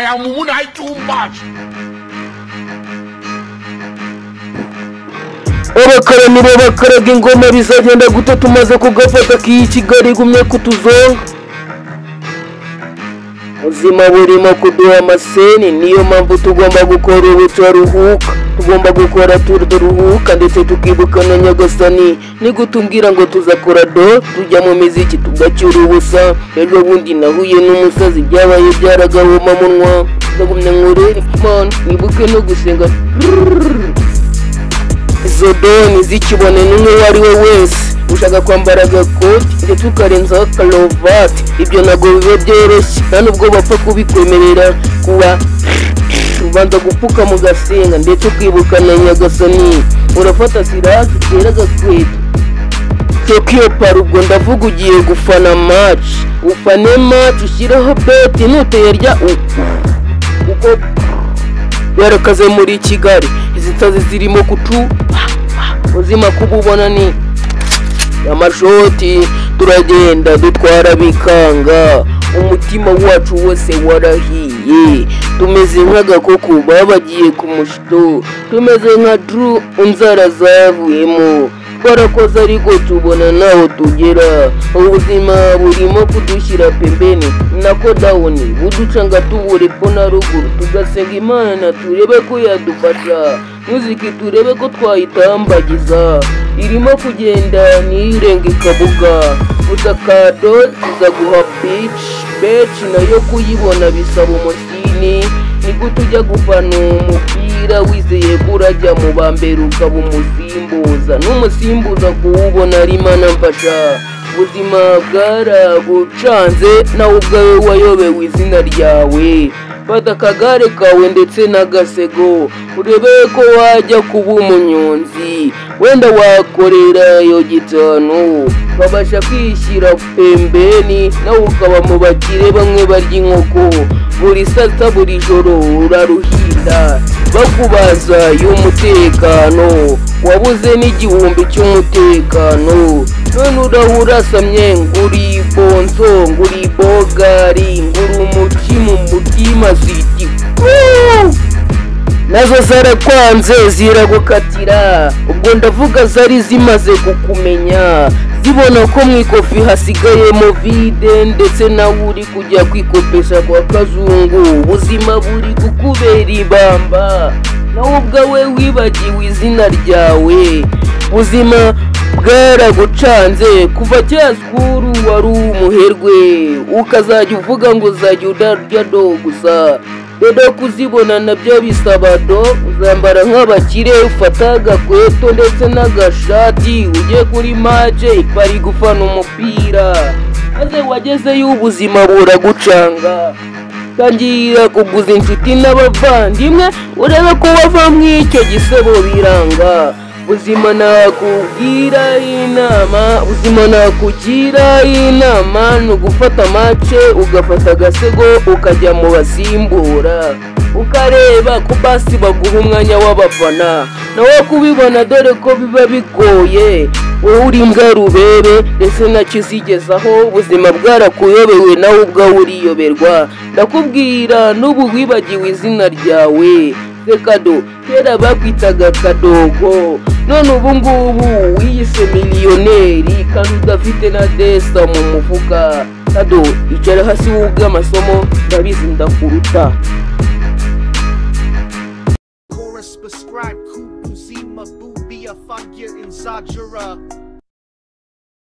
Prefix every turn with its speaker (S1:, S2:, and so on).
S1: ya mumuna hai too much.
S2: Abakara nibo bakaraga ingoma bizagenda gute tumaze kugafata k'iyi Kigali igumye kutuzonga. Ubuzima burimo kuduha amaseni, niyo mpamvu tugomba gukora ubutaruhuka, tugomba gukora turuhuka ndetse tukibuka na Nyagasani. Nigutumbwira ngo tuzakora do tujya mu miziki tugacyura ubusa. Ejo bundi nahuye n'umusazi byabaye byaragahoma munwa, ndagumya nkorera Imana nibuke no gusenga. Izo doni zikibone n'umwe wari we wese ushaka kwambara agakoti ndetse ukarenzaho karovati, ibyo ntabwo biba byoroshye nta nubwo bapfa kubikwemerera. Kuba ubanza gupfuka mu gasenga ndetse ukibuka na Nyagasani. Urafata sirasi utera agakweto Tokyo Parubwo ndavuga ugiye gufana match, ufane match ushyiraho beti nuteyarya uko yarakaze muri Kigali. Izi nsazi zirimo kutu uzima kububona ni amashoti, turagenda dutwara bikanga, umutima wacu wose warahiye, tumeze nk'agakoko babagiye ku mushito, tumeze nka Drew inzara zavuyemo, twarakoze ariko tubona naho tugera. Ubuzima burimo kudushyira pembeni nako dawuni buducanga tubure po na ruguru, tugasenga Imana turebe ko yadufasha, muziki turebe ko twayitambagiza. Irimo kugenda nirenge ikabuga, uzakado tuzaguha beach nayo kuyibona bisaba umusini. Nigute ujya gufana umupira wizeye kurajya mu bambere ukaba umusimbuza, n'umusimbuza kuwubona ari Imana mfasha. Ubuzima bwaragucanze nawe ubwawe wayobewe izina ryawe. Fata akagare kawe ndetse n'agasego urebe ko wajya kuba umunyonzi, wenda wakorera iyo gitanu babasha kwishyira pembeni nawe ukaba mu bakire bamwe barya inkoko. Buri sata buri joro uraruhinda bakubaza y'umutekano, wabuze n'igihumbi cy'umutekano, none urahurasamye nguri bonzo nguri bogari nguri umutima umutima ziti nazo zarakwanze ziragukatira. Ubwo ndavuga zari zimaze kukumenya, zibona ko mu ikofi hasigayemo vide ndetse nawe uri kujya kwikopesha kwa kazungu. Ubuzima buri kukubera ibamba nawe ubwawe wibagiwe izina ryawe. Ubuzima bwaragucanze kuva kera skuru wari umuherwe, ukazajya uvuga ngo uzajya udarya do gusa. Dodo kuzibona nabyo bisaba do, uzambara nk'abakire ufata agakweto ndetse n'agashati ujye kuri maje bari gufana umupira, maze wagezeyo ubuzima buragucanga. Tangira kuguza inshuti n'abavandimwe urebe ko wava mu icyo gisebo biranga. Ubuzima nakugira inama ni ugufata mace ugafata agasego ukajya mu basimbura, ukareba ko basi baguha umwanya w'abafana nawe kubibona, dore ko biba bigoye. Wowe uri imbwa rubebe ndetse nacyo uzigezaho, ubuzima bwarakuyobewe nawe ubwawe uriyoberwa. Ndakubwira n'ubu wibagiwe izina ryawe. Kado kera bakwitaga Kadogo, none ubu ngubu wiyise miliyoneri kandi udafite na desa mu mufuka. Kado icara hasi wubwe amasomo ndabizi ndakuruta.
S3: Chorus prescribed Kubuzima Bubia Fagir in Zajara.